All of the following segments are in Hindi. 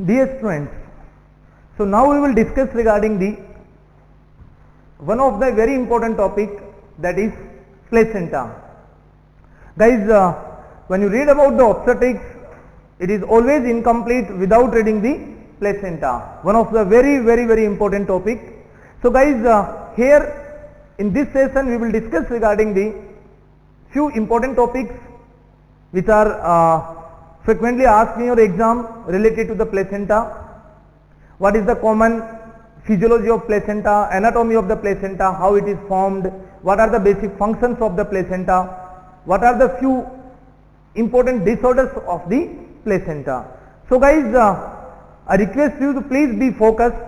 Dear students, so now we will discuss regarding the one of the very important topic, that is placenta. Guys, when you read about the obstetrics, it is always incomplete without reading the placenta. One of the very important topic. So guys, here in this session we will discuss regarding the few important topics which are frequently asked in your exam related to the placenta. What is the common physiology of placenta, anatomy of the placenta, how it is formed, what are the basic functions of the placenta, what are the few important disorders of the placenta. So guys, I request you to please be focused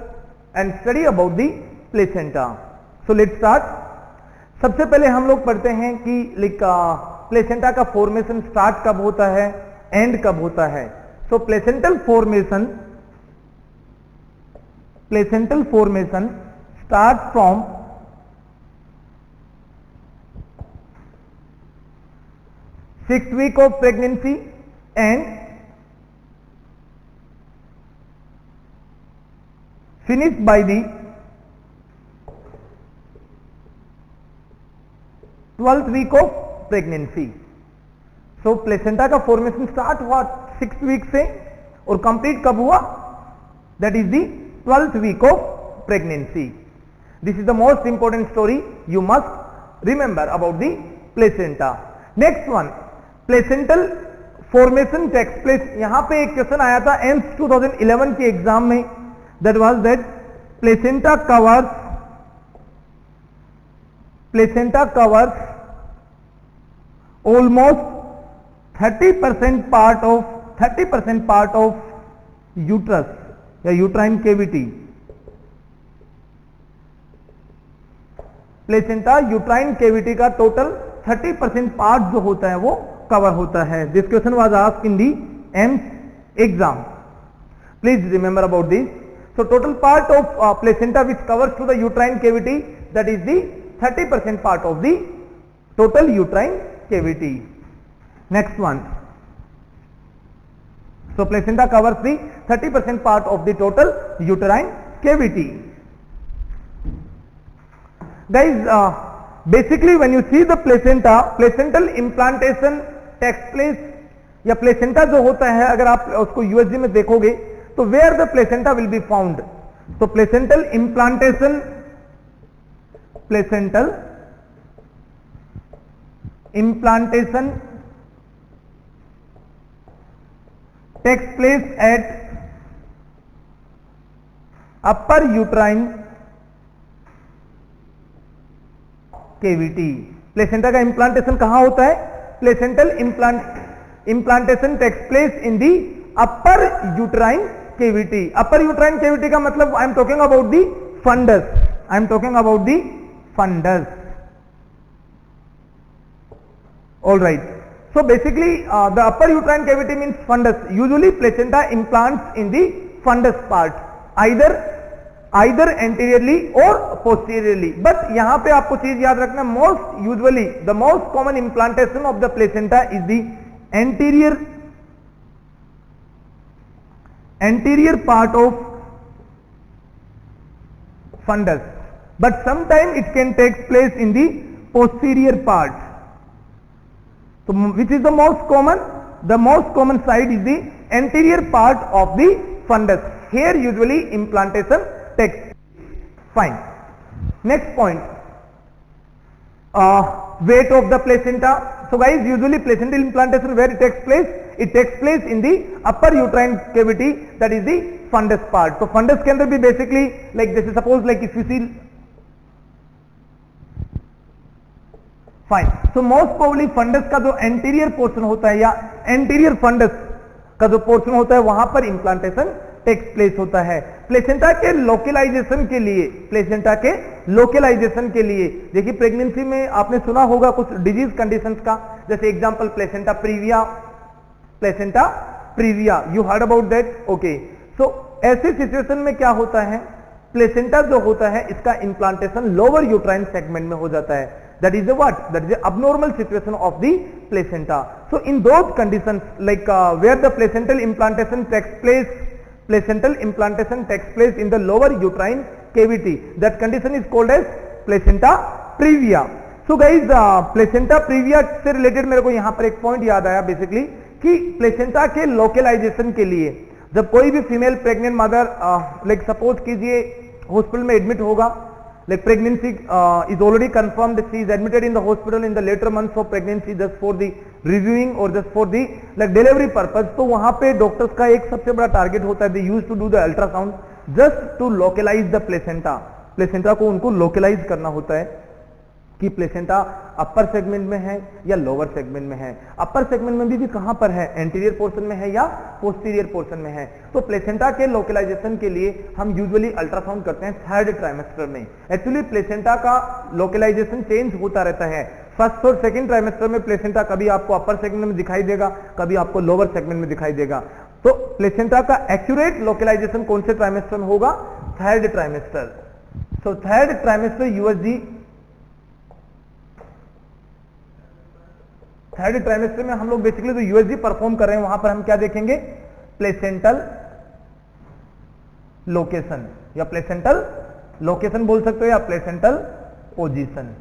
and study about the placenta. So let's start. सबसे पहले हम लोग पढ़ते हैं कि प्लेसेंटा का फॉर्मेशन स्टार्ट कब होता है, एंड कब होता है. So placental formation start from sixth week of pregnancy and finish by the 12th week of pregnancy. So placenta का फॉर्मेशन स्टार्ट हुआ 6th वीक से और कंप्लीट कब हुआ, that is the 12th week of pregnancy. This is the most important story you must remember about the placenta. Next one, placental formation takes place. यहां पे एक क्वेश्चन आया था एम्स 2011 के एग्जाम में, that was that placenta covers almost 30% part of uterus या uterine cavity. Placenta uterine cavity का टोटल 30% पार्ट जो होता है वो कवर होता है. This question was asked in the AIIMS exam. Please remember about this. So total part of placenta which covers to the uterine cavity, that is the 30% part of the total uterine cavity. Next one. So placenta covers the 30% part of the total uterine cavity. Guys, basically when you see the placenta, placental implantation takes place. या placenta जो होता है, अगर आप उसको USG में देखोगे तो where the placenta will be found. So placental implantation takes place at upper uterine cavity. Placenta का इंप्लांटेशन कहां होता है? Placental implantation takes place in the upper uterine cavity. Upper uterine cavity का मतलब I am talking about the fundus. All right. So basically, the upper uterine cavity means fundus. Usually, placenta implants in the fundus part, either anteriorly or posteriorly. But यहाँ पे आपको चीज याद रखना, the most common implantation of the placenta is the anterior part of fundus. But sometimes it can take place in the posterior part. So which is the most common? The most common side is the anterior part of the fundus. Here usually implantation takes place. Fine. Next point, weight of the placenta. So guys, usually placental implantation where it takes place? It takes place in the upper uterine cavity, that is the fundus part. So fundus के अंदर भी basically like this is suppose like if you see. Fine. So most probably fundus का जो एंटीरियर पोर्शन होता है या एंटीरियर फंडस का जो पोर्शन होता है वहां पर इंप्लांटेशन टेक्स प्लेस होता है. प्लेसेंटा के लोकलाइजेशन के लिए देखिए प्रेगनेंसी में आपने सुना होगा कुछ डिजीज कंडीशंस का, जैसे example placenta previa, you heard about that. Okay. So ऐसे सिचुएशन में क्या होता है, प्लेसेंटा जो होता है इसका इंप्लांटेशन लोअर यूट्राइन सेगमेंट में हो जाता है. That is a what? That is a abnormal situation of the placenta. So in those conditions like where the placental implantation takes place placental implantation takes place in the lower uterine cavity. That condition is called as placenta previa. So guys, placenta previa से रिलेटेड मेरे को यहां पर एक पॉइंट याद आया बेसिकली कि प्लेसेंटा के लोकलाइजेशन के लिए जब कोई भी female pregnant mother like suppose कीजिए हॉस्पिटल में एडमिट होगा, like pregnancy is already confirmed, she is admitted in the hospital in the later months of pregnancy just for the reviewing or just for the like delivery purpose. तो वहां पे डॉक्टर्स का एक सबसे बड़ा टारगेट होता है, they used to do the ultrasound just to localize the placenta. Placenta को उनको लोकलाइज करना होता है कि प्लेसेंटा अपर सेगमेंट में है या लोअर सेगमेंट में है। अपर सेगमेंट में भी कहां पर है, एंटीरियर पोर्शन में है या पोस्टीरियर पोर्शन में है। तो प्लेसेंटा के लोकलाइजेशन के लिए हम यूजुअली अल्ट्रासाउंड करते हैं थर्ड ट्राइमेस्टर में। एक्चुअली प्लेसेंटा का लोकलाइजेशन चेंज होता रहता है। फर्स्ट और सेकंड ट्राइमेस्टर में प्लेसेंटा कभी आपको अपर सेगमेंट में दिखाई देगा, कभी आपको लोअर सेगमेंट में दिखाई देगा। तो प्लेसेंटा का एक्यूरेट लोकलाइजेशन कौन से ट्राइमेस्टर में होगा, third trimester. So third trimester USG, third trimester में हम लोग बेसिकली जो यूएसजी परफॉर्म कर रहे हैं वहां पर हम क्या देखेंगे, प्लेसेंटल लोकेशन या प्लेसेंटल लोकेशन बोल सकते हो या प्लेसेंटल पोजीशन।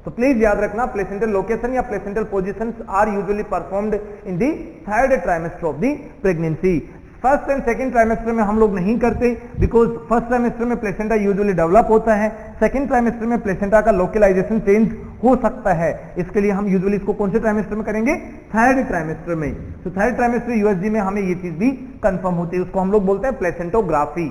तो प्लीज याद रखना प्लेसेंटल लोकेशन या placental positions are usually performed in the third trimester of the pregnancy. First and second trimester में हम लोग नहीं करते बिकॉज फर्स्ट ट्राइमेस्टर में प्लेसेंटा यूजुअली डेवलप होता है, सेकंड ट्राइमेस्टर में प्लेसेंटा का लोकलाइजेशन चेंज हो सकता है। इसके लिए हम यूजुअली इसको कौन से ट्राइमेस्टर में करेंगे, थर्ड ट्राइमेस्टर में। तो थर्ड ट्राइमेस्टर यूएसजी में हमें ये चीज भी कंफर्म होती है, उसको हम लोग बोलते हैं प्लेसेंटोग्राफी।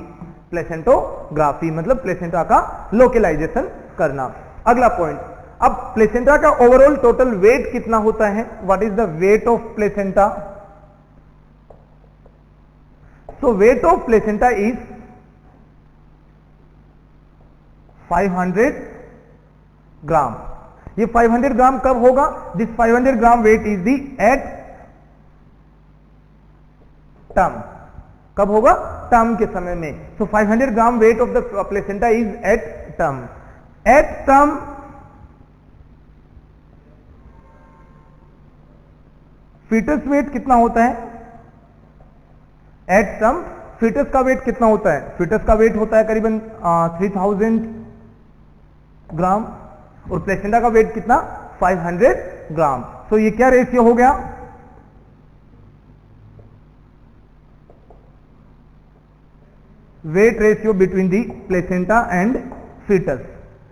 प्लेसेंटोग्राफी मतलब प्लेसेंटा का लोकलाइजेशन करना। अगला पॉइंट, अब प्लेसेंटा का ओवरऑल टोटल वेट कितना होता है, what is the weight of placenta. So weight of placenta is 500 gram. ये 500 ग्राम कब होगा, this 500 gram weight is the at term. कब होगा, टर्म के समय में। So 500 gram weight of the placenta is at term. At term fetus weight कितना होता है, एट टर्म फीटस का वेट कितना होता है, फीटस का वेट होता है करीबन 3000 ग्राम और प्लेसेंटा का वेट कितना 500 ग्राम। सो ये क्या रेशियो हो गया, weight ratio between the placenta and fetus,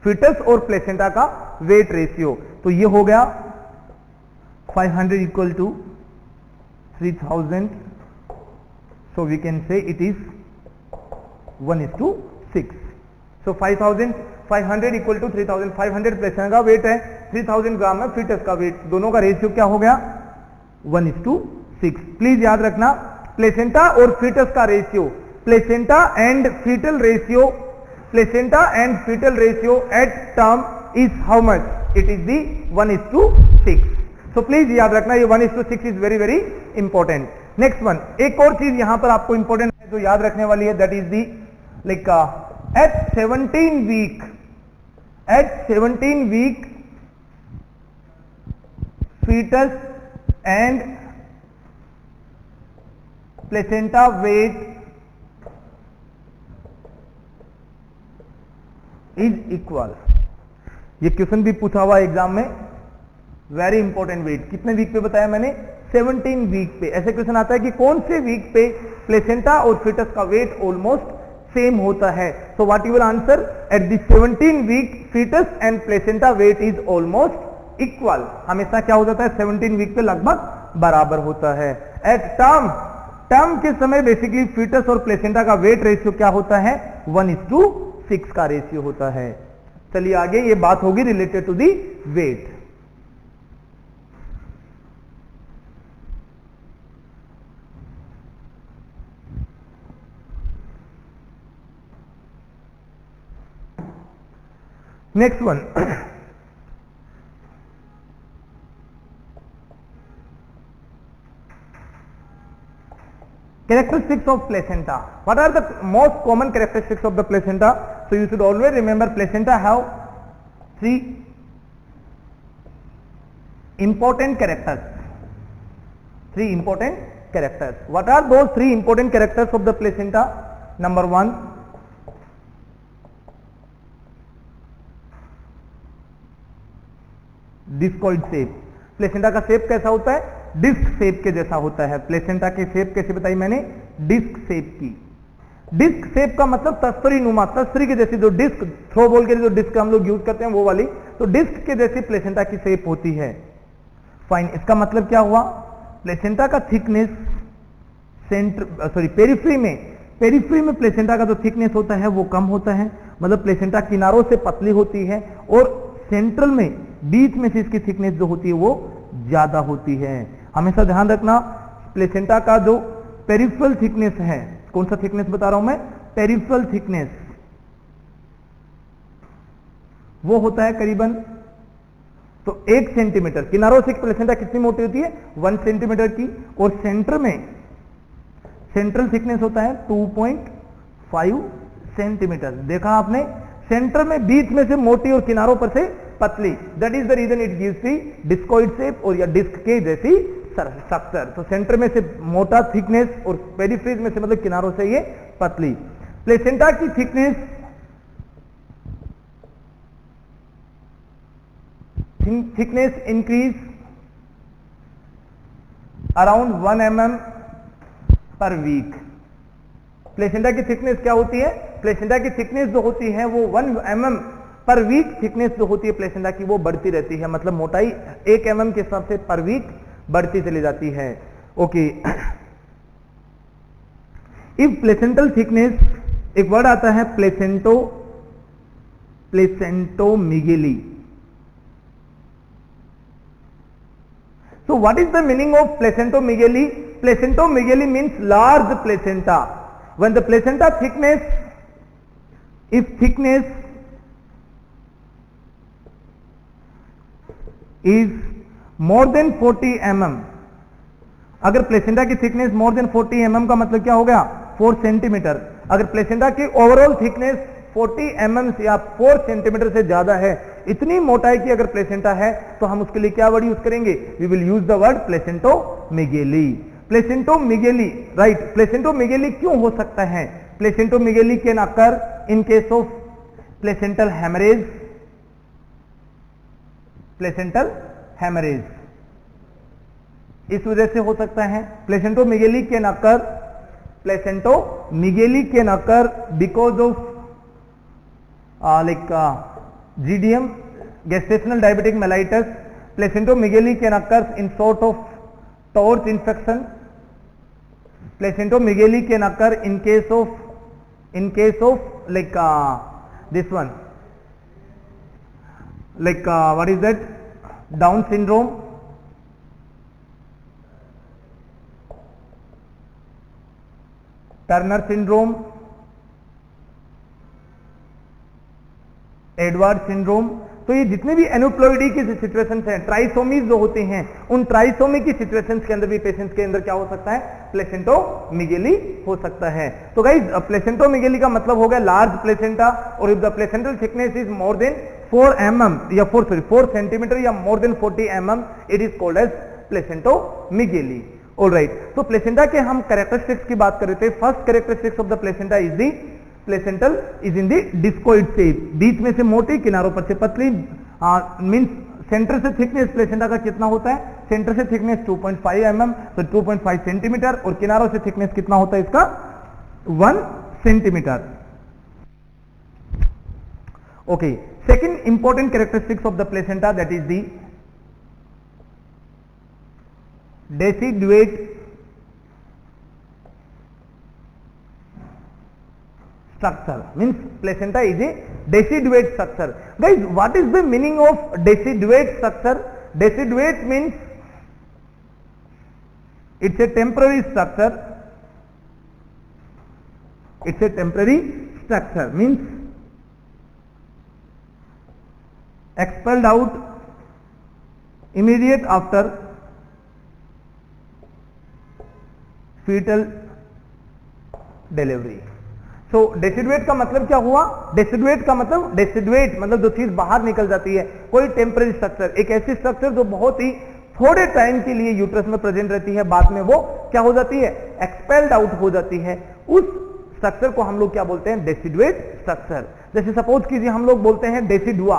fetus और प्लेसेंटा का वेट रेशियो। तो ये हो गया 500 equal to 3000, so we can say it is 1:6। so 5500 equal to 3000, 500 placenta का वेट है, 3000 ग्राम है फीटस का वेट, दोनों का रेशियो क्या हो गया 1:6। प्लीज याद रखना प्लेसेंटा और फीटस का ratio, placenta and fetal ratio, placenta and fetal ratio at term is how much, it is the 1:6। So please याद रखना ये 1:6 is very very important. Next one, एक और चीज यहां पर आपको इंपॉर्टेंट है जो याद रखने वाली है, that is the like at 17 week, at 17 week fetus and placenta weight is equal. ये क्वेश्चन भी पूछा हुआ एग्जाम में, वेरी इंपॉर्टेंट। वेट कितने वीक पे बताया मैंने, 17 वीक पे। ऐसे क्वेश्चन आता है कि कौन से वीक पे प्लेसेंटा और फीटस का वेट ऑलमोस्ट सेम होता है। So what you will answer, at the 17 week fetus and placenta weight is almost equal. हमेशा क्या हो जाता है 17 वीक पे लगभग बराबर होता है। एट टर्म, टर्म के समय बेसिकली फीटस और प्लेसेंटा का वेट रेशियो क्या होता है 1:6 का रेशियो होता है। चलिए आगे, ये बात होगी related to the weight. Next one, characteristics of placenta. What are the most common characteristics of the placenta? So you should always remember placenta have 3 important characters. 3 important characters. What are those 3 important characters of the placenta? Number 1, discoid shape. Placenta का शेप कैसा होता है? डिस्क शेप के जैसा होता है. प्लेसेंटा की शेप कैसे बताई मैंने? डिस्क शेप की. डिस्क शेप का मतलब तस्तरी नुमा, तस्तरी के जैसी, जो डिस्क थ्रो बॉल के लिए जो डिस्क हम लोग यूज करते हैं वो वाली, तो डिस्क के जैसी प्लेसेंटा की शेप होती है. फाइन. इसका मतलब क्या हुआ? प्लेसेंटा का थिकनेस पेरिफ्री में प्लेसेंटा का जो थिकनेस होता है वो कम होता है, मतलब प्लेसेंटा किनारों से पतली होती है, और सेंट्रल में बीच में से इसकी थिकनेस जो होती है वो ज्यादा होती है. हमेशा ध्यान रखना, प्लेसेंटा का जो पेरिफेरल थिकनेस है, कौन सा थिकनेस बता रहा हूं मैं? पेरिफेरल थिकनेस, वो होता है करीबन तो 1 सेंटीमीटर. किनारों से प्लेसेंटा कितनी मोटी होती है? 1 सेंटीमीटर की. और सेंटर में सेंट्रल थिकनेस होता है 2.5 सेंटीमीटर. देखा आपने? सेंटर में बीच में से मोटी और किनारों पर से पतली. That is the reason it gives the discoid shape और या डिस्क के जैसी स्ट्रक्चर. तो सेंटर में से मोटा थिकनेस और पेरिफेरी में से मतलब किनारों से ये पतली. प्लेसेंटा की थिकनेस इंक्रीज अराउंड 1 mm पर वीक. प्लेसेंटा की थिकनेस क्या होती है? प्लेसेंटा की थिकनेस जो होती है वो 1 mm पर वीक थिकनेस जो होती है प्लेसेंटा की वो बढ़ती रहती है, मतलब मोटाई 1 mm के हिसाब से पर वीक बढ़ती चली जाती है. ओके. इफ प्लेसेंटल थिकनेस, एक वर्ड आता है प्लेसेंटोमीगेली. So what is the meaning of placentomegaly? Placentomegaly means large placenta. When the placenta thickness, if thickness is more than 40 mm, अगर प्लेसेंटा की थिकनेस मोर देन 40 mm का मतलब क्या हो गया? 4 सेंटीमीटर. अगर प्लेसेंटा की ओवरऑल थिकनेस 40 mm या 4 सेंटीमीटर से ज्यादा है, इतनी मोटाई की अगर प्लेसेंटा है, तो हम उसके लिए क्या वर्ड यूज करेंगे? We will use the word placentomegaly. Placentomegaly, right. Placentomegaly क्यों हो सकता है? Placentomegaly can occur in case of placental haemorrhage. Placental haemorrhage इस वजह से हो सकता है. Placentomegaly can occur because of GDM, gestational diabetic mellitus. Placentomegaly can occur in sort of torch infection. Placentomegaly can occur in case of this one, what is that? Down syndrome, Turner syndrome, Edward syndrome. तो ये जितने भी एनोप्लॉइडी की सिचुएशंस हैं, ट्राइसोमीज जो होते हैं, उन ट्राइसोमी की सिचुएशंस के अंदर भी पेशेंट्स के अंदर क्या हो सकता है? प्लेसेंटोमेगेली हो सकता है. तो गाइस, प्लेसेंटोमेगेली का मतलब हो गया लार्ज प्लेसेंटा, और if the placental thickness is more than 4 mm या 4 सेंटीमीटर या more than 40 mm, it is called as placentomegaly. Alright. तो प्लेसेंटा के हम कैरेक्टरिस्टिक्स की बात कर रहे थे. First characteristics of the placenta is the placental is in the discoid shape. बीच में से मोटी, किनारों पर से पतली. मींस सेंटर से थिकनेस प्लेसेंटा का कितना होता है? सेंटर से थिकनेस 2.5 mm, तो 2.5 सेंटीमीटर, और किनारों से थिकनेस कितना होता है इसका? 1 centimetre. Okay. Second important characteristics of the placenta, that is the deciduate structure. Means placenta is a deciduate structure. Guys, what is the meaning of deciduate structure? Deciduate means it's a temporary structure. It's a temporary structure, means expelled out immediate after fetal delivery. So deciduate का मतलब क्या हुआ? डेसिडुएट का मतलब, डेसिडुएट मतलब जो चीज बाहर निकल जाती है, कोई टेम्पररी स्ट्रक्चर, एक ऐसी स्ट्रक्चर जो बहुत ही थोड़े टाइम के लिए यूट्रस में प्रेजेंट रहती है, बाद में वो क्या हो जाती है, एक्सपेल्ड आउट हो जाती है। उस स्ट्रक्चर को हम लोग क्या बोलते हैं, डेसिडुएट स्ट्रक्चर। जैसे सपोज कीजिए हम लोग बोलते हैं decidua,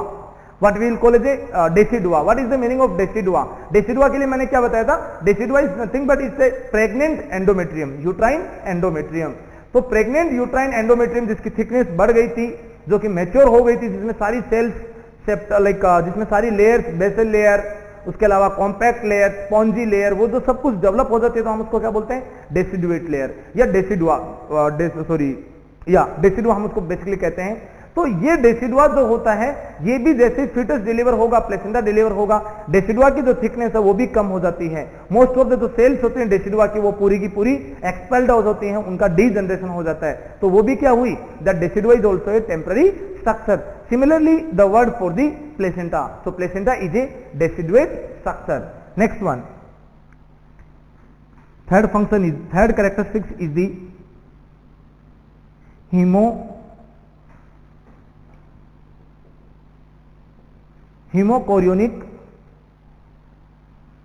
what we will call as a decidua. What is the meaning of decidua? Decidua के लिए मैंने क्या बताया था, decidua is nothing but it's a pregnant endometrium, uterine endometrium. तो प्रेग्नेंट यूट्राइन एंडोमेट्रियम जिसकी थिकनेस बढ़ गई थी, जो कि मैच्योर हो गई थी, जिसमें सारी सेल्स जिसमें सारी लेयर्स, बेसल लेयर, उसके अलावा कॉम्पैक्ट लेयर, स्पॉन्जी लेयर, वो जो सब कुछ डेवलप हो जाती है, तो हम उसको क्या बोलते हैं, डेसिडुएट लेयर या डेसिडुआ, डेसिडुआ हम उसको बेसिकली कहते हैं। तो ये डेसिडुआ जो होता है, ये भी जैसे फीटस डिलीवर होगा, प्लेसेंटा डिलीवर होगा, डेसिडुआ की जो थिकनेस है वो भी कम हो जाती है। मोस्ट ऑफ द जो सेल्स होते हैं डेसिडुआ की, वो पूरी की पूरी एक्सपेल्ड आउट होती हैं, उनका डीजनरेशन हो जाता है। तो वो भी क्या हुई, that decidua is also a temporary structure. Similarly, the word for the placenta. So placenta is a deciduate structure. Next one. Third characteristics is the hemochorionic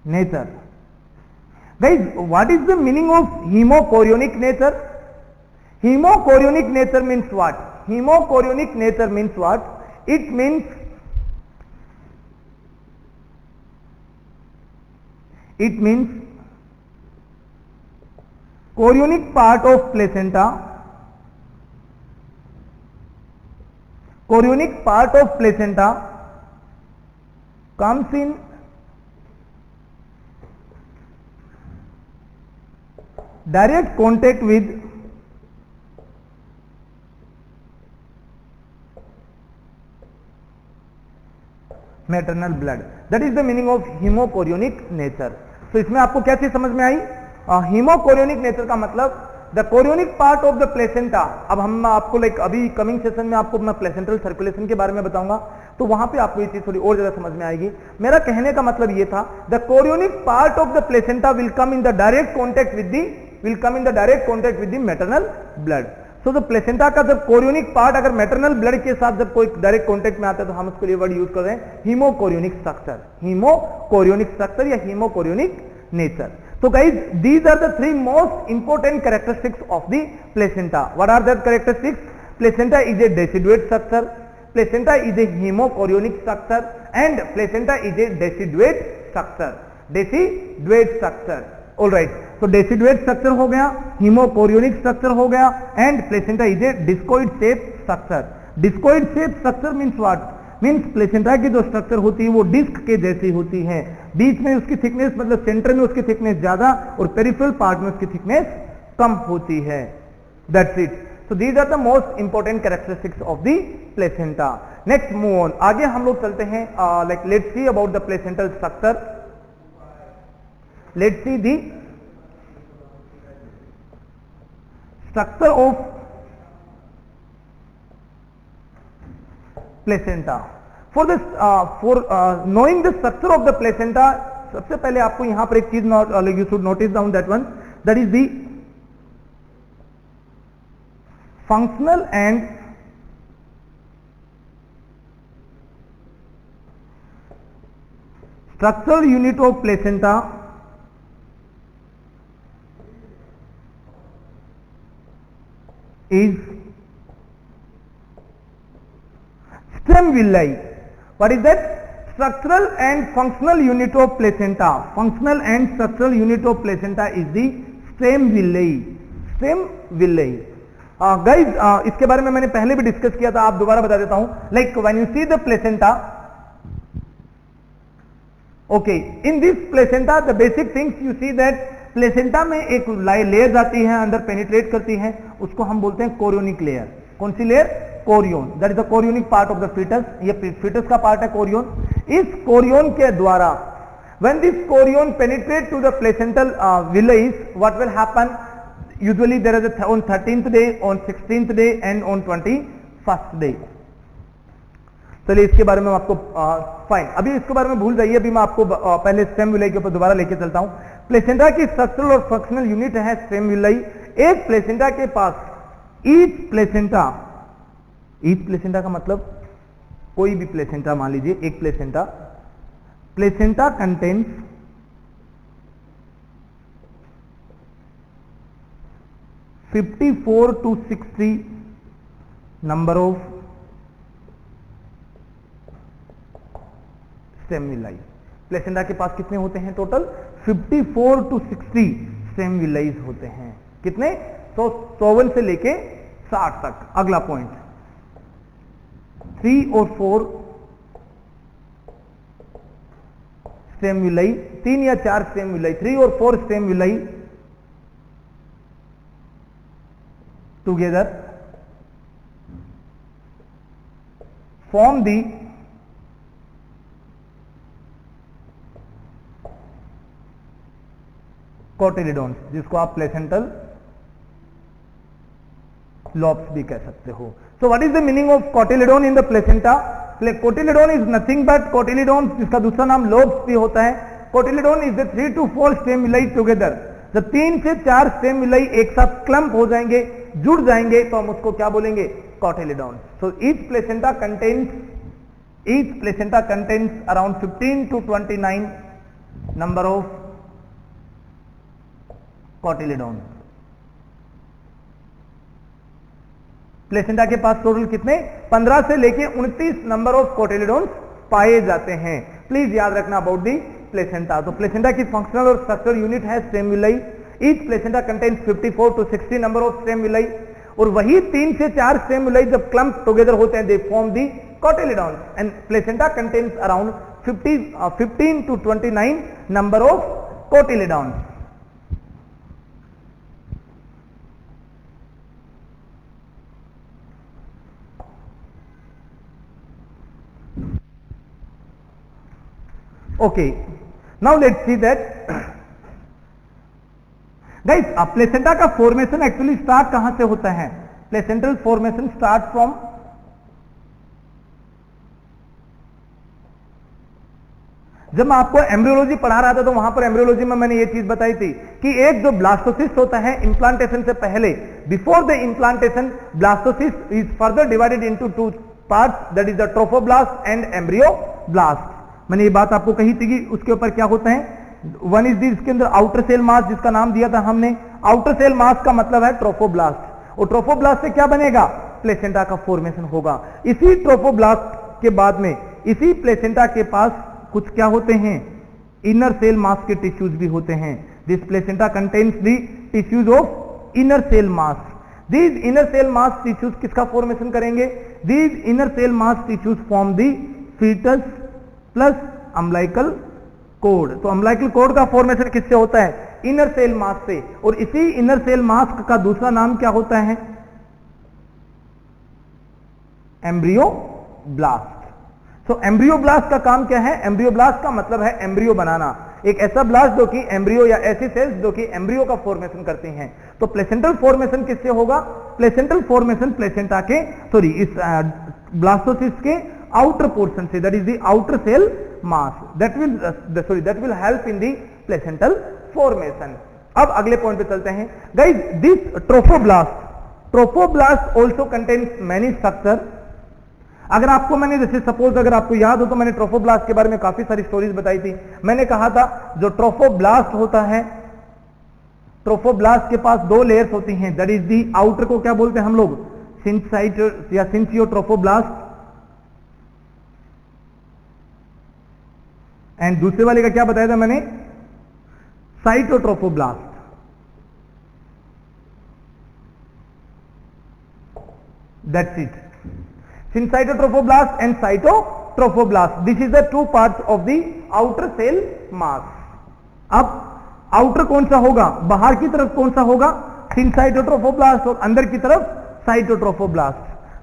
nature. Guys, what is the meaning of hemochorionic nature? Hemochorionic nature means what? Hemochorionic nature means what? It means chorionic part of placenta, comes in direct contact with maternal blood. That is the meaning of haemochorionic nature. तो इसमें आपको क्या चीज समझ में आई? हीमोकोरियोनिक नेचर का मतलब the chorionic part of the placenta. अब हम आपको अभी कमिंग सेशन में आपको मैं प्लेसेंटल सर्कुलेशन के बारे में बताऊंगा, तो वहां पे आपको ये चीज थोड़ी और ज्यादा समझ में आएगी। मेरा कहने का मतलब ये था, the chorionic part of the placenta will come in the direct contact with the maternal blood. So the placenta का जब कोरियोनिक पार्ट अगर मैटरनल ब्लड के साथ जब कोई डायरेक्ट कांटेक्ट में आता है, तो हम उसके लिए वर्ड यूज कर रहे हैं हीमोकोरियोनिक स्ट्रक्चर या हीमोकोरियोनिक nature. So guys, these are the three most important characteristics of the placenta. What are the characteristics? Placenta is a deciduate structure, placenta is a hemochorionic structure, and placenta is a deciduate structure. All right. So deciduate structure हो गया, hemochorionic structure हो गया, and placenta is a discoid shaped structure. Discoid shaped structure means what? Means placenta की जो स्ट्रक्चर होती है वो डिस्क के जैसी होती है, बीच में उसकी थिकनेस मतलब सेंटर में उसकी थिकनेस ज्यादा और पेरिफेरल पार्ट में उसकी थिकनेस कम होती है। That's it. So these are the most important characteristics of the placenta. Next move on, आगे हम लोग चलते हैं। Let's see about the placental structure. Let's see the structure of placenta. For knowing the structure of the placenta, सबसे पहले आपको यहां पर एक चीज you should notice down that one, that is the functional and structural unit of placenta is stem villi. What is that? Structural and functional unit of placenta. Functional and structural unit of placenta is the stem villi. Stem villi. Guys, इसके बारे में मैंने पहले भी डिस्कस किया था, आप दोबारा बता देता हूं. Like when you see the placenta, okay, in this placenta the basic things you see that placenta में एक लेयर आती है, अंदर पेनिट्रेट करती है, उसको हम बोलते हैं कोरियोनिक लेयर. कौन सी layer? Chorion. That is the chorionic part of the foetus. ये फीटस का पार्ट है कोरियोन. इस कोरियोन के द्वारा when this chorion penetrate to the placental village, what will happen? Usually there is on 13th day, on 16th day and on 21st day. चलिए इसके बारे में आपको फाइन, अभी इसके बारे में भूल जाइए. अभी मैं आपको पहले स्टेम विलाई के ऊपर दोबारा लेके चलता हूं. प्लेसेंटा की स्ट्रक्चरल और फंक्शनल यूनिट है स्टेम विलाई. एक प्लेसेंटा के पास ईच प्लेसेंटा का मतलब कोई भी प्लेसेंटा, मान लीजिए एक placenta contains 54 to 60 number of stem villi. Placenta के पास कितने होते हैं टोटल? 54 to 60 स्टेम विलाइज होते हैं। कितने? 54 से लेके 60 तक। अगला पॉइंट 3 और 4 स्टेम विलाई, 3 या 4 स्टेम विलाई, 3 और 4 stem villi together form the cotyledons, जिसको आप प्लेसेंटल लॉब्स भी कह सकते हो। So what is the meaning of cotyledon in the placenta? Cotyledon is nothing but cotyledon, जिसका दूसरा नाम लोब्स भी होता है। Cotyledon is the 3 to 4 stem villi together. जब 3 से 4 स्टेम विलाई एक साथ क्लम्प हो जाएंगे, जुड़ जाएंगे, तो हम उसको क्या बोलेंगे? Cotyledon. So each placenta contains around 15 to 29 number of cotyledon. Placenta के पास टोटल कितने? 15 से लेके 29 नंबर ऑफ कोटिलिडोन्स पाए जाते हैं। प्लीज याद रखना अबाउट दी प्लेसेंटा। तो प्लेसेंटा की फंक्शनल और स्ट्रक्चरल यूनिट है stem villi. Each placenta contains 54 to 60 number of stem villi, और वही 3 से 4 स्टेम विलाई जब क्लम्प टुगेदर होते हैं, they form the cotyledon. And placenta contains around 15 to 29 number of cotyledon. Okay, now let's see that guys, placenta का फॉर्मेशन एक्चुअली स्टार्ट कहां से होता है? प्लेसेंटल फॉर्मेशन स्टार्ट फ्रॉम जब मैं आपको एम्ब्रियोलॉजी पढ़ा रहा था तो वहां पर एम्ब्रियोलॉजी में मैंने ये चीज बताई थी कि एक जो ब्लास्टोसिस्ट होता है इंप्लांटेशन से पहले, before the implantation, blastocyst is further divided into 2 parts, that is the trophoblast and embryoblast. मैंने ये बात आपको कही थी कि उसके ऊपर क्या होता है? वन इज दी, इसके अंदर आउटर सेल मास, जिसका नाम दिया था हमने। आउटर सेल मास का मतलब है ट्रोफोब्लास्ट, और ट्रोफोब्लास्ट से क्या बनेगा? प्लेसेंटा का फॉर्मेशन होगा। इसी ट्रोफोब्लास्ट के बाद में इसी प्लेसेंटा के पास कुछ क्या होते हैं? इनर सेल मास के टिश्यूज भी होते हैं। This placenta contains the tissues of inner cell mass. These inner cell mass tissues किसका फॉर्मेशन करेंगे? These inner cell mass tissues form the fetus plus umbilical cord. तो अम्बिलिकल कोड का फॉर्मेशन किससे होता है? इनर सेल मास से। और इसी इनर सेल मास का दूसरा नाम क्या होता है? एम्ब्रियोब्लास्ट। सो एम्ब्रियोब्लास्ट का काम क्या है? एम्ब्रियोब्लास्ट का मतलब है एम्ब्रियो बनाना, एक ऐसा ब्लास्ट जो कि एम्ब्रियो या ऐसी सेल्स जो कि एम्ब्रियो का फॉर्मेशन करती हैं। तो प्लेसेंटल फॉर्मेशन किससे होगा? प्लेसेंटल फॉर्मेशन प्लेसेंटा के इस ब्लास्टोसिस्ट के आउटर पोर्शन से, that is the outer cell mass, that will help in the placental formation. अब अगले पॉइंट पे चलते हैं guys. This trophoblast also contains many structure. अगर आपको मैंने जैसे सपोज अगर आपको याद हो तो मैंने ट्रोफोब्लास्ट के बारे में काफी सारी स्टोरीज बताई थी। मैंने कहा था जो ट्रोफोब्लास्ट होता है, ट्रोफोब्लास्ट के पास 2 लेयर्स होती हैं, दैट इज दी आउटर को क्या बोलते हैं हम लोग? सिंसाइटो या सिंचियोट्रोफोब्लास्ट, एंड दूसरे वाले का क्या बताया था मैंने? Cytotrophoblast. That's it, syncytiotrophoblast and cytotrophoblast. This is the 2 parts of the outer cell mass. अब आउटर कौन सा होगा? बाहर की तरफ कौन सा होगा? सिंसाइटोट्रोफोब्लास्ट, और अंदर की तरफ साइटोट्रोफोब्लास्ट।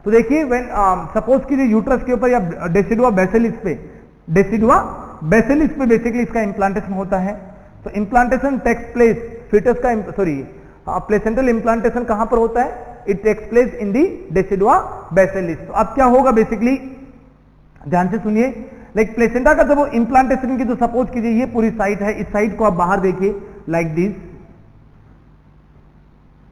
तो देखिए व्हेन सपोज कीजिए यूट्रस के ऊपर या डेसिडुआ बेसिलिस पे, बेसिकली इसका इंप्लांटेशन होता है। तो इंप्लांटेशन टेक्स प्लेस फीटस का प्लेसेंटल इंप्लांटेशन कहां पर होता है? It takes place in the decidua basalis. तो अब क्या होगा बेसिकली, ध्यान से सुनिए, लाइक प्लेसेंटा का जब वो इंप्लांटेशन की, तो सपोज कीजिए ये पूरी साइट है, इस साइट को आप बाहर देखिए like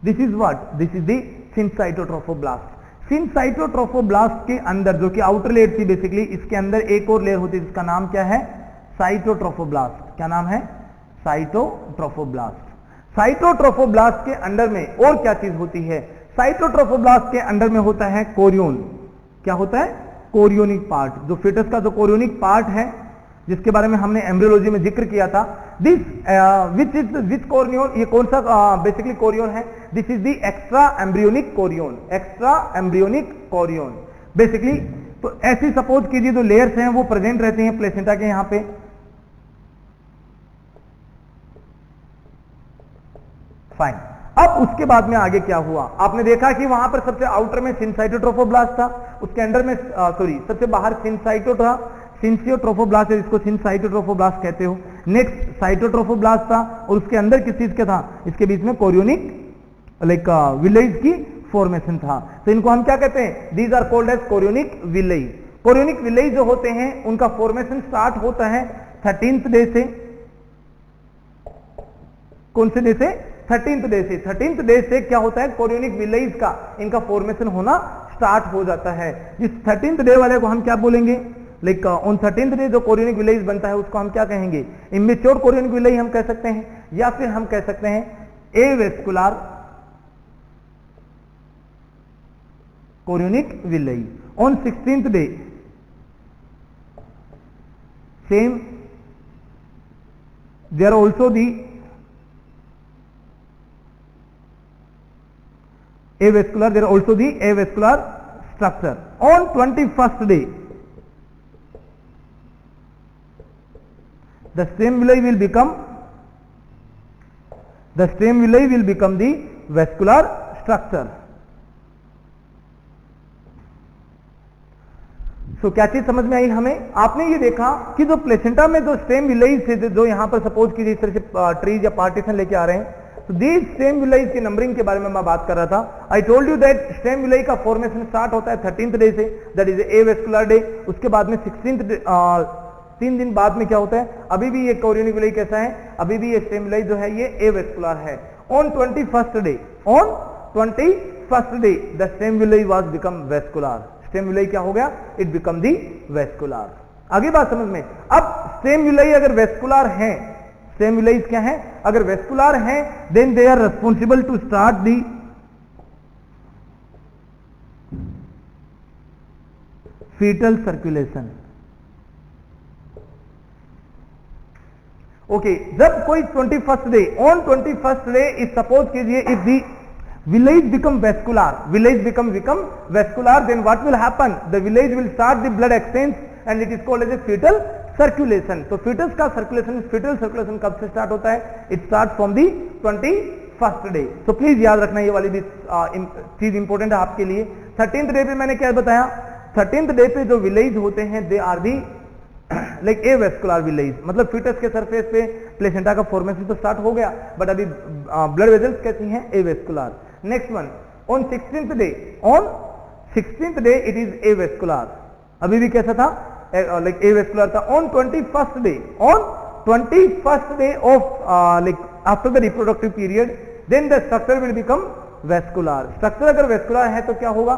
this is what? This is the syncytiotrophoblast. Syncytiotrophoblast के अंदर जो कि आउटर लेयर थी बेसिकली, इसके अंदर एक और लेयर होती है जिसका नाम क्या है? साइटोट्रोफोब्लास्ट। क्या नाम है? साइटोट्रोफोब्लास्ट। साइटोट्रोफोब्लास्ट के अंडर में और क्या चीज होती है? साइटोट्रोफोब्लास्ट के अंडर में होता है कोरियोन। क्या होता है? कोरियोनिक पार्ट, जो फीटस का जो कोरियोनिक पार्ट है, जिसके बारे में हमने एम्ब्रियोलॉजी में जिक्र किया था। दिस विच कोरियोन, ये कौन सा बेसिकली कोरियोन है? This is the extra embryonic chorion, extra embryonic chorion basically. तो ऐसी सपोज कीजिए जो लेयर्स हैं वो प्रेजेंट रहते हैं प्लेसेंटा के यहां पे। फाइन। अब उसके बाद में आगे क्या हुआ? आपने देखा कि वहां पर सबसे आउटर में सिनसाइटोट्रोफोब्लास्ट था, उसके अंदर में सबसे बाहर सिनसाइटो था, सिंसियोट्रोफोब्लास्ट है, जिसको सिनसाइटोट्रोफोब्लास्ट कहते हो। नेक्स्ट साइटोट्रोफोब्लास्ट था, और उसके अंदर किस चीज का था? इसके बीच में कोरियोनिक लाइक विलेज की फॉर्मेशन था। तो इनको हम क्या कहते हैं? These are called as chorionic villi. Chorionic villi जो होते हैं उनका फॉर्मेशन स्टार्ट होता है 13th डे से। कौन से डे से? 13th डे से। 13th डे से क्या होता है? कोरियोनिक विलेज का इनका फॉर्मेशन होना स्टार्ट हो जाता है। इस 13th डे वाले को हम क्या बोलेंगे? लाइक ऑन 13th डे जो कोरियोनिक विलेज बनता है उसको हम क्या कहेंगे? इमेच्योर कोरियोनिक विलेज हम कह सकते हैं, या फिर हम कह सकते हैं avascular chorionic villi. On 16th day same there also the avascular, there are also the avascular structure. On 21st day the stem villi will become the vascular structure. सो क्या चीज समझ में आई हमें? आपने ये देखा कि जो प्लेसेंटा में जो स्टेम विलेज थे, जो यहां पर सपोज कीजिए इस तरह से ट्रीज या पार्टीशन लेके आ रहे हैं, तो दीज स्टेम विलेज की नंबरिंग के बारे में मैं बात कर रहा था। आई told you that stem village का फॉर्मेशन स्टार्ट होता है 13th डे से, दैट इज एवेस्कुलर डे। उसके बाद में 16th डे, 3 दिन बाद में क्या होता है? अभी भी ये कोरियोनिक विलेज कैसा है? अभी भी ये स्टेम विलेज जो है ये एवेस्कुलर है। On 21st day the stem village was become vascular. Stem village क्या हो गया? It become the vascular. आगे बात समझ में। अब स्टेम विलेज अगर वेस्कुलर है, स्टेम विलेज क्या है? अगर वेस्कुलर है, then they are responsible to start the foetal circulation. Okay, जब कोई 21st day, on 21st day is suppose कीजिए if the village become vascular, then what will happen? The village will start the blood exchange and it is called as a fetal circulation. तो fetus का circulation, fetal circulation कब से start होता है? It starts from the 21st day. So please याद रखना, ये वाली भी चीज इंपॉर्टेंट है आपके लिए। 13th डे पे मैंने क्या बताया? 13th डे पे जो विलेज होते हैं they are the like avascular villi, मतलब फीटस के सरफेस पे प्लेसेंटा का फॉर्मेशन तो स्टार्ट हो गया, बट अभी ब्लड वेजल्स कैसी हैं? Avascular. Next one, on 16th day it is avascular. अभी भी कैसा था? लाइक एवेस्कुलर था। On 21st day of like after the reproductive period, then the structure will become vascular. Structure अगर वेस्कुलर है तो क्या होगा?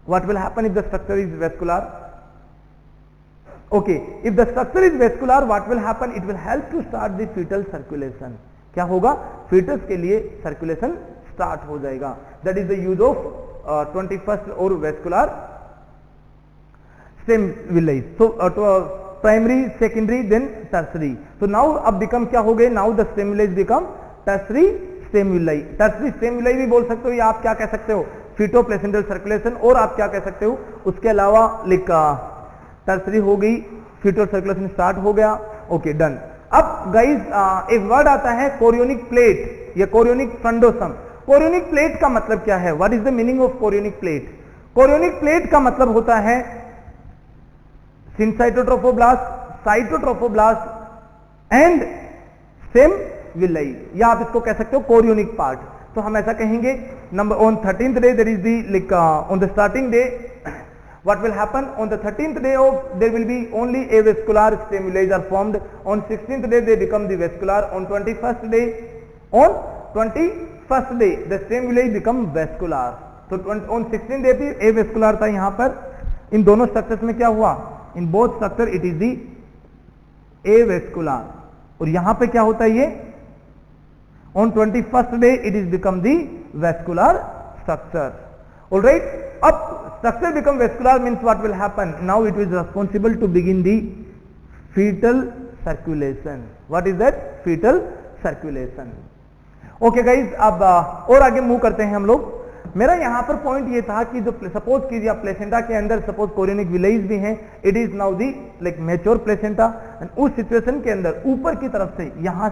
What will happen if the structure is vascular? Okay, if the structure is vascular, what will happen? It will help to start the fetal circulation. क्या होगा? fetus के लिए circulation start हो जाएगा. That is the use of 21st or vascular stem village. So primary, secondary, then tertiary. So now अब become क्या हो गए? Now the stem village become tertiary stem villi. tertiary stem villi भी बोल सकते हो, या आप क्या कह सकते हो? feto placental circulation, और आप क्या कह सकते हो? उसके अलावा लिखा टर्सरी हो गई, फीटल सर्कुलेशन स्टार्ट हो गया। Okay, done. अब गाइस एक वर्ड आता है कोरियोनिक प्लेट या कोरियोनिक फंडोसम। कोरियोनिक प्लेट का मतलब क्या है? What is the meaning of chorionic plate? Chorionic plate का मतलब होता है syncytiotrophoblast, cytotrophoblast and stem villi, या आप इसको कह सकते हो कोरियोनिक पार्ट। तो हम ऐसा कहेंगे, number on 13th day, that is the like on the starting day, what will happen? On the 13th day of, there will be only avascular stem villi are formed. On 16th day they become the vascular. On 21st day the stem villi become vascular. तो on 16th day पे avascular था यहाँ पर। इन दोनों स्ट्रक्चर्स में क्या हुआ? In both structure it is the avascular, और यहाँ पे क्या होता है? ये On 21st day it is become the vascular structure. All right. Up structure become vascular means what will happen? Now it is responsible to begin the fetal circulation. What is that? Fetal circulation. Okay guys, अब और आगे मूव करते हैं हम लोग. मेरा यहां पर पॉइंट ये था कि जो सपोज कीजिए आप प्लेसेंटा के अंदर सपोज कोरियोनिक विलेज भी हैं, it is now the like mature placenta, and उस सिचुएशन के अंदर ऊपर की तरफ से यहां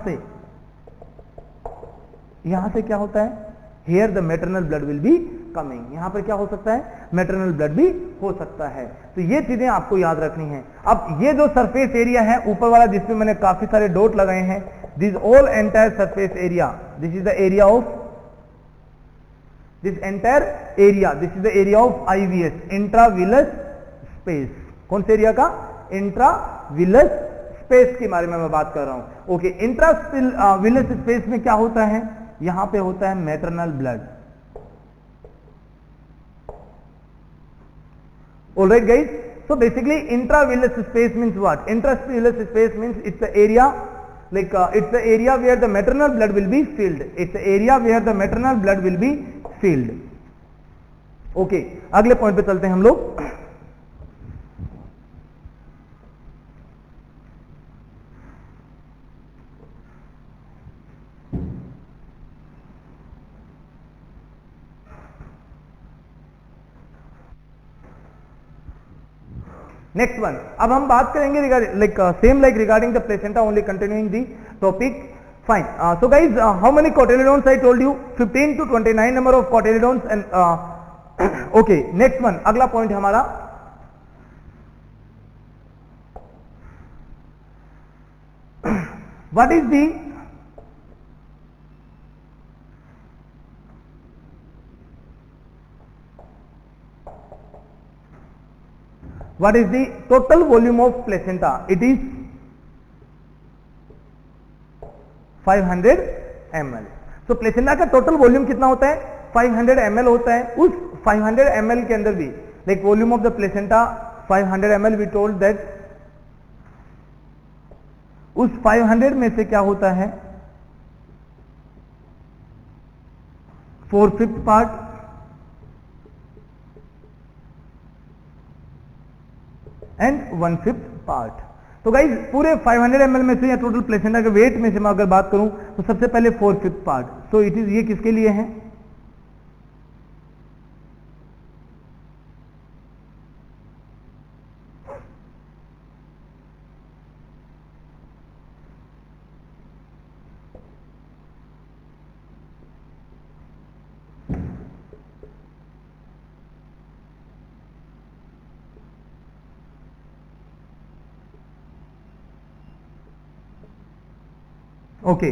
से क्या होता है? Here the maternal blood will be coming. यहां पर क्या हो सकता है? मैटरनल ब्लड भी हो सकता है. तो ये चीजें आपको याद रखनी है. अब ये जो सरफेस एरिया है ऊपर वाला जिसमें मैंने काफी सारे डॉट लगाए हैं, this all entire surface area, this is the area of this entire area, this is the area of IVS, intravenous space. कौन से एरिया का? इंट्राविलस स्पेस के बारे में मैं बात कर रहा हूं. ओके, इंट्राविलस स्पेस में क्या होता है? यहां पे होता है maternal blood. Alright guys, so basically intravillous space means what? Intravillous space means it's the area like it's the area where the maternal blood will be filled. It's the area where the maternal blood will be filled. Okay, अगले पॉइंट पे चलते हैं हम लोग. नेक्स्ट वन, अब हम बात करेंगे regarding the placenta, only continuing the topic. Fine. So guys, how many cotyledons I told you? 15 to 29 number of cotyledons. And okay, next one, अगला पॉइंट हमारा what is the what is the total volume of placenta? It is 500 ml. So placenta का total volume कितना होता है? 500 ml होता है. उस 500 ml के अंदर भी like volume of the placenta 500 ml, we told that उस 500 में से क्या होता है? 4/5 पार्ट एंड 1/5 पार्ट. तो गाइज पूरे 500 ml में से या टोटल प्लेसेंटा के वेट में से मैं अगर बात करूं तो सबसे पहले 4/5 पार्ट. सो इट इज, ये किसके लिए है? Okay,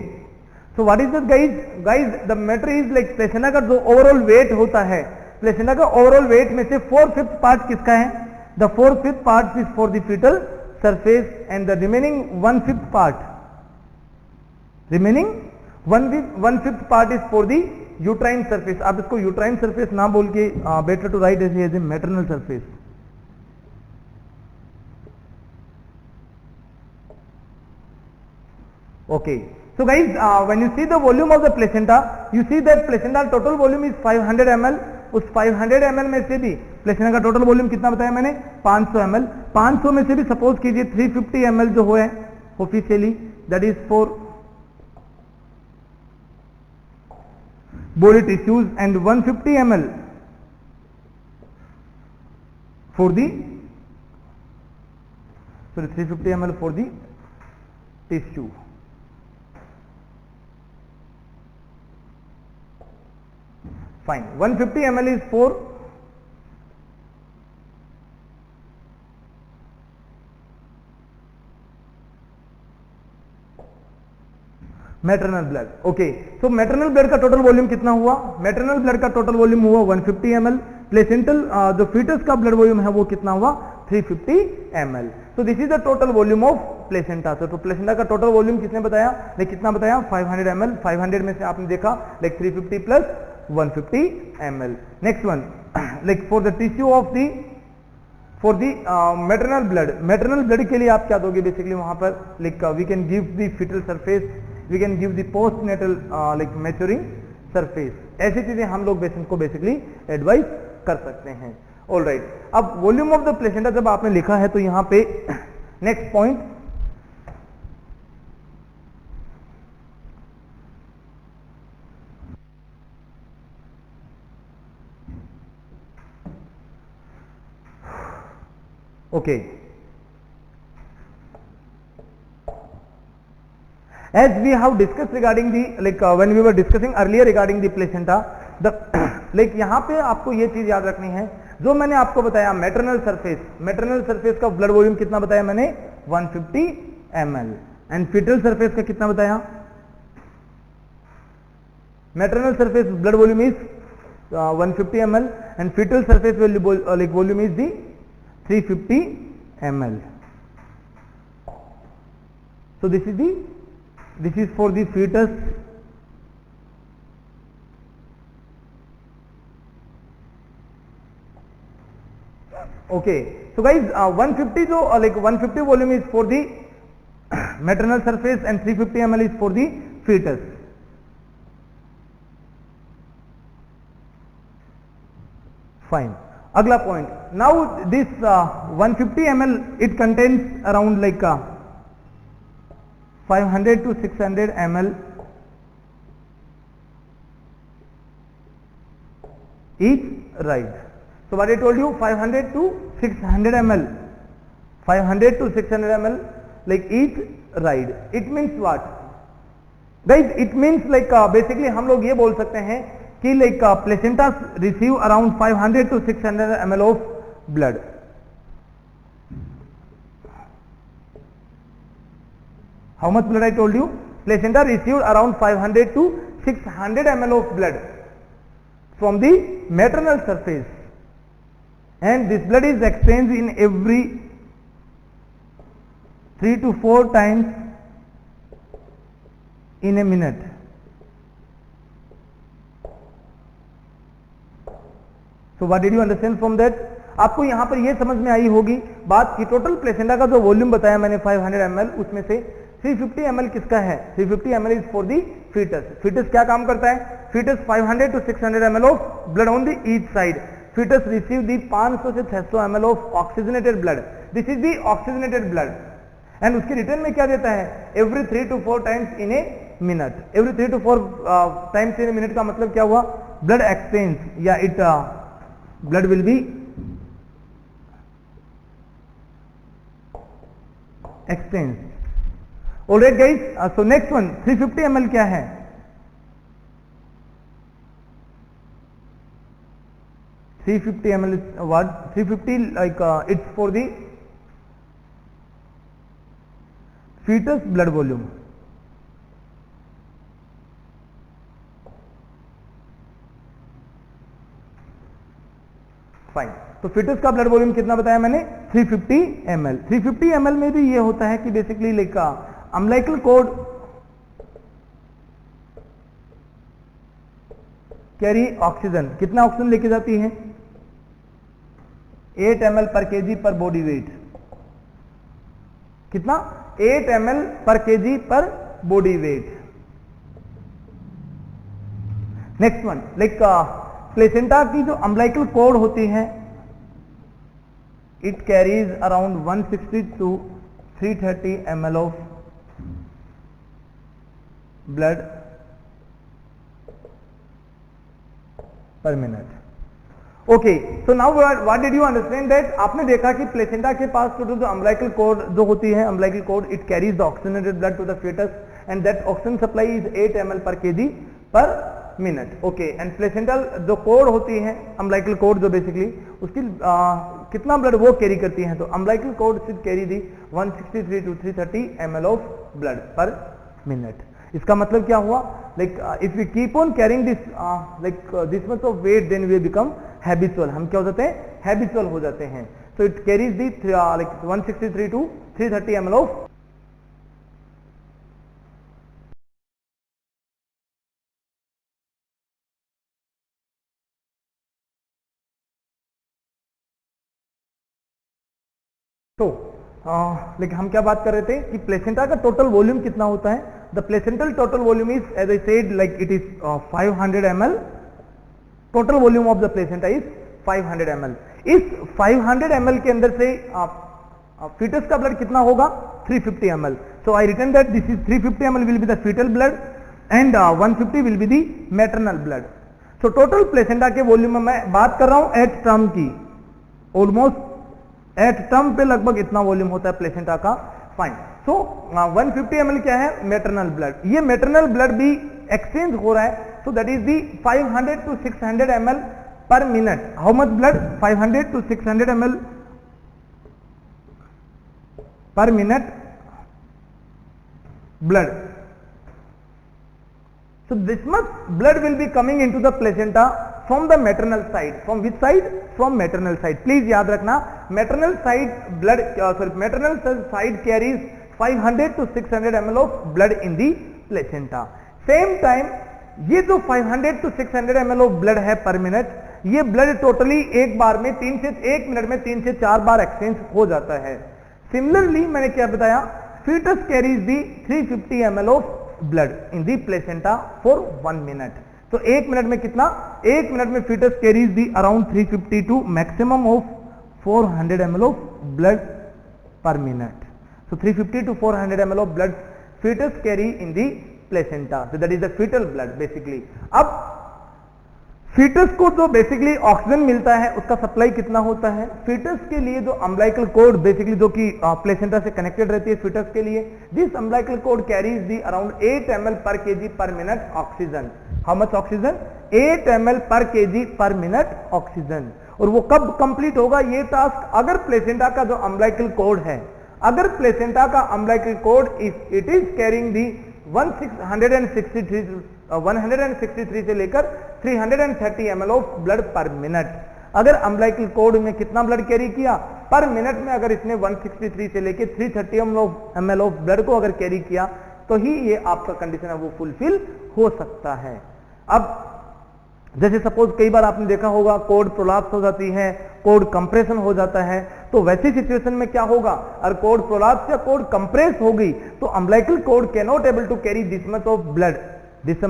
so what is that guys? Guys the matter is like placenta का जो ओवरऑल वेट होता है, प्लेसेंटा का ओवरऑल वेट में से 4/5 पार्ट किसका है? The 4/5 part is for the fetal surface and the remaining 1/5 part, remaining 1/5 part is for the uterine surface. आप इसको यूट्राइन सरफेस ना बोल के better to write as a maternal surface. Okay, so guys, when you see the volume of the placenta, you see that placenta total volume is 500 ml. उस 500 ml में से भी प्लेसेंटा का टोटल वॉल्यूम कितना बताया मैंने? 500 ml. 500 में से भी सपोज कीजिए 350 ml जो है officially, that is for body tissues and 150 ml for the 350 ml for the tissue. Fine. 150 ml is for maternal blood. Okay, so maternal blood का टोटल वॉल्यूम कितना हुआ? मैटरनल ब्लड का टोटल वॉल्यूम हुआ 150 ml. प्लेसेंटल जो फीटस का ब्लड वॉल्यूम है वो कितना हुआ? 350 ml. So this is the total volume of placenta. तो प्लेसेंटा का टोटल वॉल्यूम किसने बताया? लाइक कितना बताया? 500 ml. 500 में से आपने देखा like 350 plus 150 ml. Next one, like for the tissue of the for the maternal blood. Maternal blood के लिए आप क्या दोगे बेसिकली वहां पर? Like we can give the fetal surface we can give the postnatal like maturing surface. ऐसी चीजें हम लोग पेशेंट को बेसिकली एडवाइस कर सकते हैं। ऑल राइट, अब वॉल्यूम ऑफ द प्लेसेंटा जब आपने लिखा है तो यहां पे next point, okay, as we have discussed regarding the when we were discussing earlier regarding the placenta, the यहां पे आपको ये चीज याद रखनी है जो मैंने आपको बताया मैटरनल सरफेस का ब्लड वॉल्यूम कितना बताया मैंने 150 ml एंड फीटल सरफेस का कितना बताया, maternal surface blood volume is 150 ml and fetal surface volume is the 350 ml. So this is for the fetus. Okay, so guys 150 जो 150 volume is for the maternal surface and 350 ml is for the fetus. Fine. अगला point, now this 150 ml it contains around 500 to 600 ml each ride. So what I told you, 500 to 600 ml, 500 to 600 ml each ride. It means what guys? It means basically हम लोग ये बोल सकते हैं कि placenta receive around 500 to 600 ml of blood. How much blood I told you? Placenta received around 500 to 600 ml of blood from the maternal surface, and this blood is exchanged in every 3 to 4 times in a minute. So what did you understand from that? आपको यहां पर यह समझ में आई होगी बात कि टोटल प्लेसेंटा का जो वॉल्यूम बताया मैंने 500 ml, उसमें से 350 ml किसका है? 350 ml is for the fetus. Fetus क्या काम करता है? Fetus 500 to 600 ml of blood on the each side. Fetus receive the 500 से 600 ml of oxygenated blood. This is the oxygenated blood and उसके रिटर्न में क्या देता है? Every 3 to 4 times in a minute. Every 3 to 4 times in a minute का मतलब क्या हुआ? ब्लड एक्सचेंज या it blood will be exchanged. Alright guys, so next one 350 ml क्या है? 350 ml is what? 350 it's for the fetus blood volume. Fine. तो फिटस का ब्लड वॉल्यूम कितना बताया मैंने? 350 ml. 350 ml में भी ये होता है कि basically umbilical code carry oxygen. कितना ऑक्सीजन लेके जाती है? 8 ml पर केजी पर बॉडी वेट. कितना? 8 ml पर केजी पर body weight. Next one placenta की जो अम्लाइकल कोड होती है it carries around 160 to 330 ml of blood per minute. Okay, so now what did you understand that? आपने देखा कि प्लेसेंटा के पास टोटल जो अम्लाइकल कोड जो होती है, umbilical cord it carries the oxygenated blood to the fetus and that oxygen supply is 8 ml पर KG per minute. Okay, and placental जो कोड होती है, अम्लाइकल कोड जो बेसिकली उसकी कितना ब्लड वो कैरी करती है? तो umbilical cord should carry the 163 to 330 ml of blood per minute. इसका मतलब क्या हुआ? If we keep on carrying this this much of weight then we become habitual. हम क्या हो जाते हैं? हैबिचुअल हो जाते हैं. So it carries the 163 to 330 ml of. तो लेकिन हम क्या बात कर रहे थे कि प्लेसेंटा का टोटल वॉल्यूम कितना होता है? The placental total volume is, as I said, like it is 500 ml. Total volume of the placenta is 500 ml. इस 500 ml के अंदर से फीटस का ब्लड कितना होगा? 350 ml. So I written that this is 350 ml will be the fetal blood and 150 will be the maternal blood. So total placenta के वॉल्यूम में मैं बात कर रहा हूं एट टर्म की. ऑलमोस्ट एट टर्म पे लगभग इतना वॉल्यूम होता है प्लेसेंटा का. फाइन. सो 150 ml क्या है? Maternal blood. ये मैटरनल ब्लड भी एक्सचेंज हो रहा है. सो that is the 500 to 600 ml per minute. How much blood? 500 to 600 ml per minute blood. So this much blood will be coming into the placenta from the maternal side. From which side? From maternal side. Please याद रखना, maternal side blood, maternal side carries 500 to 600 ml of blood in the placenta. Same time ये जो 500 to 600 ml of blood है per minute, ये ब्लड टोटली एक बार में 1 मिनट में 3 से 4 बार एक्सचेंज हो जाता है. सिमिलरली मैंने क्या बताया? Fetus carries the 350 ml of blood in the placenta for 1 minute. तो 1 मिनट में कितना? 1 मिनट में fetus carries the around 350 to maximum of 400 ml of blood per minute. So 350 to 400 ml of blood fetus carry in the placenta. So that is the fetal blood basically. अब फीटस को जो बेसिकली ऑक्सीजन मिलता है उसका सप्लाई कितना होता है? फीटस के लिए जो अम्बिलिकल कॉर्ड बेसिकली जो कि प्लेसेंटा से कनेक्टेड रहती है फीटस के लिए, this umbilical cord carries the around 8 ml per kg per minute oxygen. How much oxygen? 8 ml per kg per minute oxygen. और वो कब कंप्लीट होगा ये टास्क? अगर प्लेसेंटा का जो अम्बिलिकल कॉर्ड है, अगर प्लेसेंटा का umbilical cord it is carrying the 163 से लेकर 330 ml of blood per minute. अगर अम्बिलिकल कॉर्ड में कितना ब्लड कैरी किया पर मिनट में? अगर इसने 163 से लेकर 330 ml ऑफ ब्लड को अगर कैरी किया तो ही ये आपका कंडीशन है वो फुलफिल हो सकता है. अब जैसे सपोज कई बार आपने देखा होगा कॉर्ड प्रोलैप्स हो जाती है, कॉर्ड कंप्रेशन हो जाता है, तो वैसी सिचुएशन में क्या होगा? अगर कॉर्ड प्रोलैप्स या कॉर्ड कंप्रेस हो गई तो umbilical cord can not able to carry this much of blood, this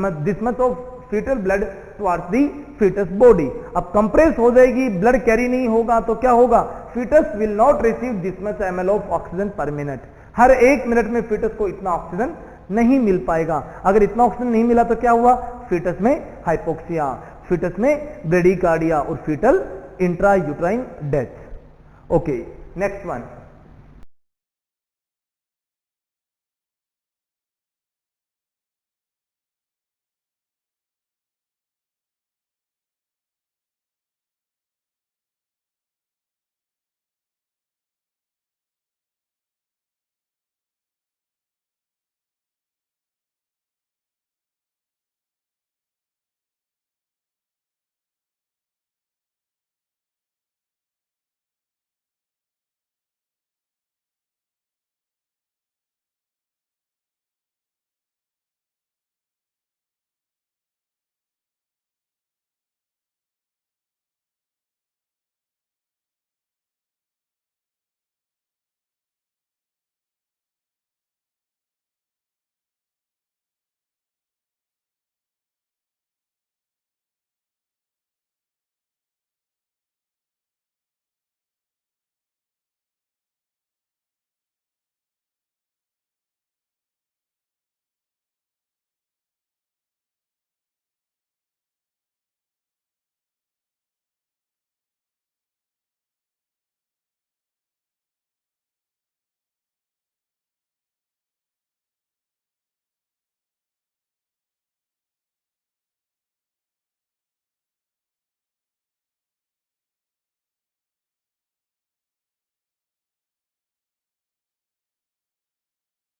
much of fetal blood towards the fetus body. अब कंप्रेस हो जाएगी, ब्लड कैरी नहीं होगा तो क्या होगा? Fetus will not receive this much ml of oxygen per minute. हर 1 मिनट में फीटस को इतना ऑक्सीजन नहीं मिल पाएगा. अगर इतना ऑक्सीजन नहीं मिला तो क्या हुआ? फीटस में हाइपोक्सिया, फीटस में ब्रेडिकार्डिया और fetal intra uterine death. Okay, next one.